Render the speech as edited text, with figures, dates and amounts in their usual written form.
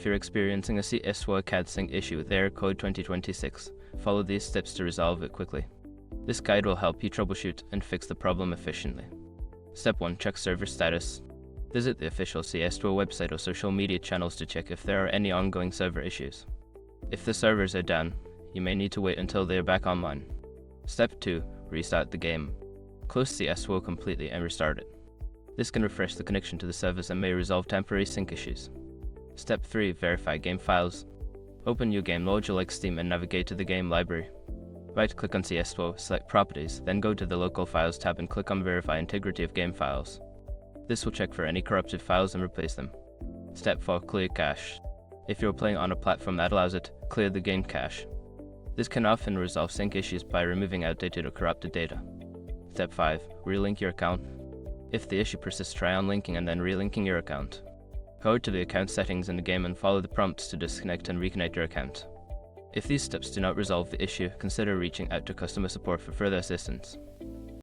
if you're experiencing a CS2 CAD sync issue with error code 2026, follow these steps to resolve it quickly. This guide will help you troubleshoot and fix the problem efficiently. Step 1. Check server status. Visit the official CS2 website or social media channels to check if there are any ongoing server issues. If the servers are down, you may need to wait until they are back online. Step 2. Restart the game. Close CS2 completely and restart it. This can refresh the connection to the servers and may resolve temporary sync issues. Step 3. Verify game files. Open your game launcher like Steam and navigate to the game library. Right-click on CS2, select Properties, then go to the Local Files tab and click on Verify Integrity of Game Files. This will check for any corrupted files and replace them. Step 4. Clear cache. If you're playing on a platform that allows it, clear the game cache. This can often resolve sync issues by removing outdated or corrupted data. Step 5. Relink your account. If the issue persists, try unlinking and then relinking your account. Go to the account settings in the game and follow the prompts to disconnect and reconnect your account. If these steps do not resolve the issue, consider reaching out to customer support for further assistance.